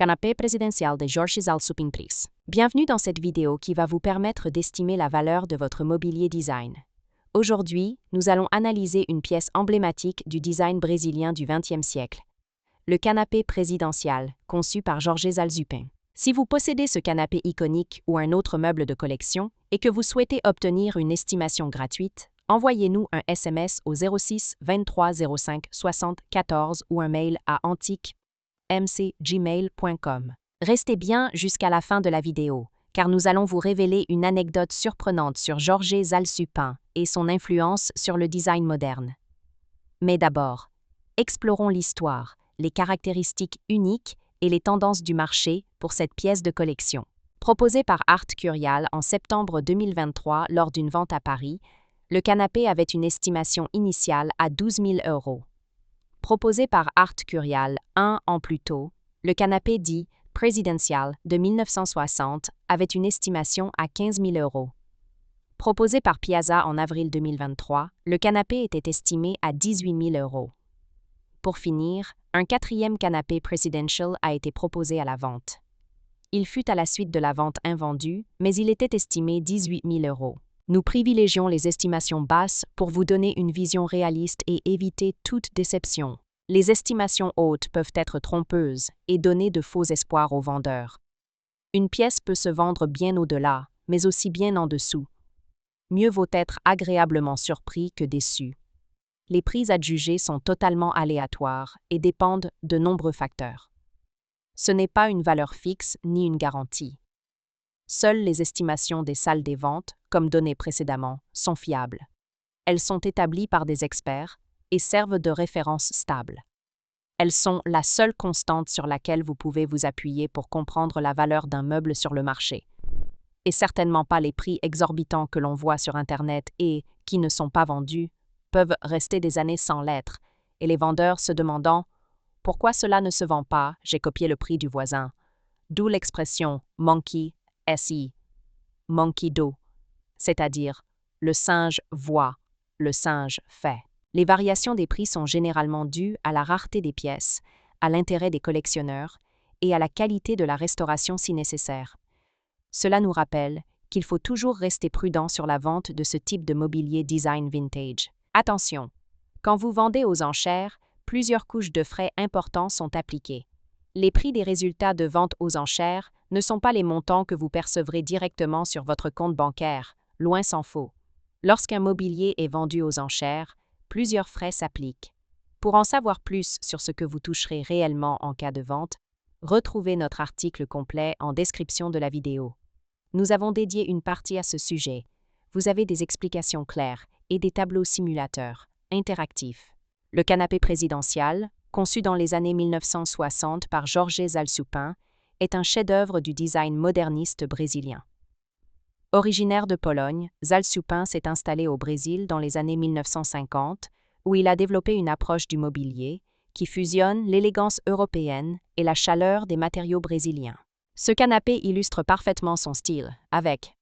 Canapé présidentiel de Georges Zal-Supin Prix. Bienvenue dans cette vidéo qui va vous permettre d'estimer la valeur de votre mobilier design. Aujourd'hui, nous allons analyser une pièce emblématique du design brésilien du XXe siècle. Le canapé présidentiel, conçu par Georges Zal-Supin. Si vous possédez ce canapé iconique ou un autre meuble de collection et que vous souhaitez obtenir une estimation gratuite, envoyez-nous un SMS au 06 23 05 60 14 ou un mail à antiquemcgmail.com. Restez bien jusqu'à la fin de la vidéo, car nous allons vous révéler une anecdote surprenante sur Georges Zal-Supin et son influence sur le design moderne. Mais d'abord, explorons l'histoire, les caractéristiques uniques et les tendances du marché pour cette pièce de collection. Proposée par Art Curial en septembre 2023 lors d'une vente à Paris, le canapé avait une estimation initiale à 12 000 €. Proposé par Art Curial un an plus tôt, le canapé dit « présidentiel » de 1960 avait une estimation à 15 000 €. Proposé par Piazza en avril 2023, le canapé était estimé à 18 000 €. Pour finir, un quatrième canapé presidential a été proposé à la vente. Il fut à la suite de la vente invendue, mais il était estimé 18 000 €. Nous privilégions les estimations basses pour vous donner une vision réaliste et éviter toute déception. Les estimations hautes peuvent être trompeuses et donner de faux espoirs aux vendeurs. Une pièce peut se vendre bien au-delà, mais aussi bien en dessous. Mieux vaut être agréablement surpris que déçu. Les prix adjugés sont totalement aléatoires et dépendent de nombreux facteurs. Ce n'est pas une valeur fixe ni une garantie. Seules les estimations des salles des ventes, comme donné précédemment, sont fiables. Elles sont établies par des experts et servent de référence stable. Elles sont la seule constante sur laquelle vous pouvez vous appuyer pour comprendre la valeur d'un meuble sur le marché. Et certainement pas les prix exorbitants que l'on voit sur Internet et, qui ne sont pas vendus, peuvent rester des années sans l'être, et les vendeurs se demandant « Pourquoi cela ne se vend pas? J'ai copié le prix du voisin ». D'où l'expression « monkey SI, monkey do », c'est-à-dire le singe voit, le singe fait. Les variations des prix sont généralement dues à la rareté des pièces, à l'intérêt des collectionneurs et à la qualité de la restauration si nécessaire. Cela nous rappelle qu'il faut toujours rester prudent sur la vente de ce type de mobilier design vintage. Attention, quand vous vendez aux enchères, plusieurs couches de frais importants sont appliquées. Les prix des résultats de vente aux enchères ne sont pas les montants que vous percevrez directement sur votre compte bancaire, loin s'en faut. Lorsqu'un mobilier est vendu aux enchères, plusieurs frais s'appliquent. Pour en savoir plus sur ce que vous toucherez réellement en cas de vente, retrouvez notre article complet en description de la vidéo. Nous avons dédié une partie à ce sujet. Vous avez des explications claires et des tableaux simulateurs, interactifs. Le canapé présidentiel, conçu dans les années 1960 par Georges Zal-Supin, est un chef-d'œuvre du design moderniste brésilien. Originaire de Pologne, Zal-Supin s'est installé au Brésil dans les années 1950, où il a développé une approche du mobilier qui fusionne l'élégance européenne et la chaleur des matériaux brésiliens. Ce canapé illustre parfaitement son style, avec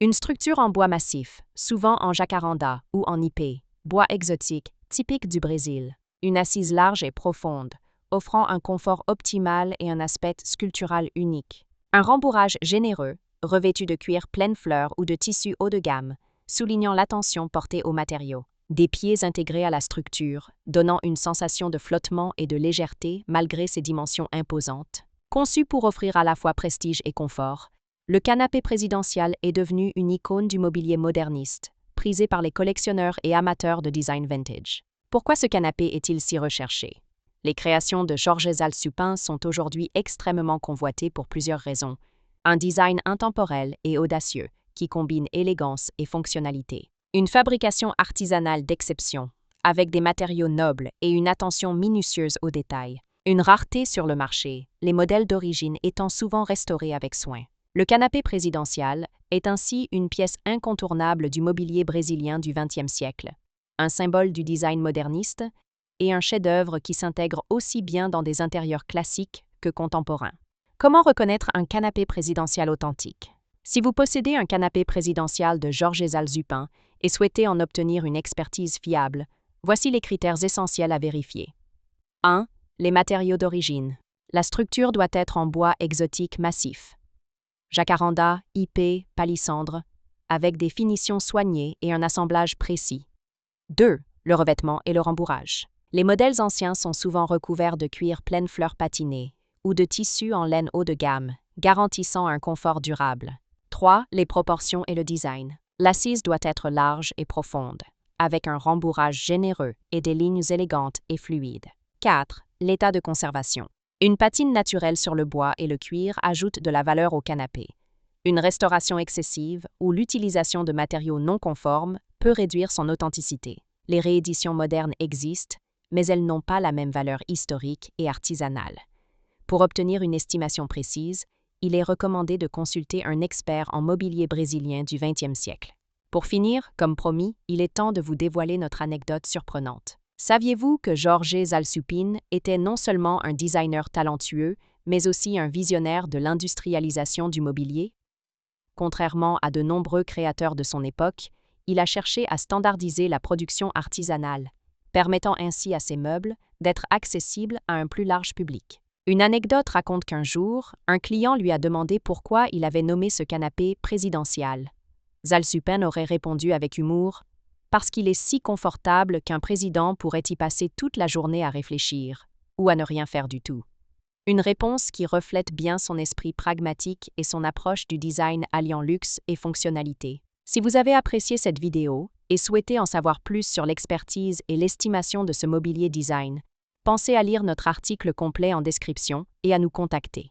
une structure en bois massif, souvent en jacaranda ou en ipê, bois exotique typique du Brésil. Une assise large et profonde, offrant un confort optimal et un aspect sculptural unique. Un rembourrage généreux, revêtu de cuir pleine fleur ou de tissu haut de gamme, soulignant l'attention portée aux matériaux. Des pieds intégrés à la structure, donnant une sensation de flottement et de légèreté malgré ses dimensions imposantes. Conçu pour offrir à la fois prestige et confort, le canapé présidentiel est devenu une icône du mobilier moderniste, prisé par les collectionneurs et amateurs de design vintage. Pourquoi ce canapé est-il si recherché? Les créations de Georges Zal-Supin sont aujourd'hui extrêmement convoitées pour plusieurs raisons. Un design intemporel et audacieux, qui combine élégance et fonctionnalité. Une fabrication artisanale d'exception, avec des matériaux nobles et une attention minutieuse aux détails. Une rareté sur le marché, les modèles d'origine étant souvent restaurés avec soin. Le canapé présidentiel est ainsi une pièce incontournable du mobilier brésilien du XXe siècle. Un symbole du design moderniste et un chef-d'œuvre qui s'intègre aussi bien dans des intérieurs classiques que contemporains. Comment reconnaître un canapé présidentiel authentique? Si vous possédez un canapé présidentiel de Georges Zal-Supin et souhaitez en obtenir une expertise fiable, voici les critères essentiels à vérifier. 1. Les matériaux d'origine. La structure doit être en bois exotique massif. Jacaranda, épais, palissandre, avec des finitions soignées et un assemblage précis. 2. Le revêtement et le rembourrage. Les modèles anciens sont souvent recouverts de cuir pleine fleur patiné ou de tissu en laine haut de gamme, garantissant un confort durable. 3. Les proportions et le design. L'assise doit être large et profonde, avec un rembourrage généreux et des lignes élégantes et fluides. 4. L'état de conservation. Une patine naturelle sur le bois et le cuir ajoute de la valeur au canapé. Une restauration excessive ou l'utilisation de matériaux non conformes peut réduire son authenticité. Les rééditions modernes existent, mais elles n'ont pas la même valeur historique et artisanale. Pour obtenir une estimation précise, il est recommandé de consulter un expert en mobilier brésilien du 20e siècle. Pour finir, comme promis, il est temps de vous dévoiler notre anecdote surprenante. Saviez-vous que Jorge Zalsupin était non seulement un designer talentueux, mais aussi un visionnaire de l'industrialisation du mobilier? Contrairement à de nombreux créateurs de son époque, il a cherché à standardiser la production artisanale, permettant ainsi à ses meubles d'être accessibles à un plus large public. Une anecdote raconte qu'un jour, un client lui a demandé pourquoi il avait nommé ce canapé présidential. Zalsupin aurait répondu avec humour « Parce qu'il est si confortable qu'un président pourrait y passer toute la journée à réfléchir, ou à ne rien faire du tout. » Une réponse qui reflète bien son esprit pragmatique et son approche du design alliant luxe et fonctionnalité. Si vous avez apprécié cette vidéo et souhaitez en savoir plus sur l'expertise et l'estimation de ce mobilier design, pensez à lire notre article complet en description et à nous contacter.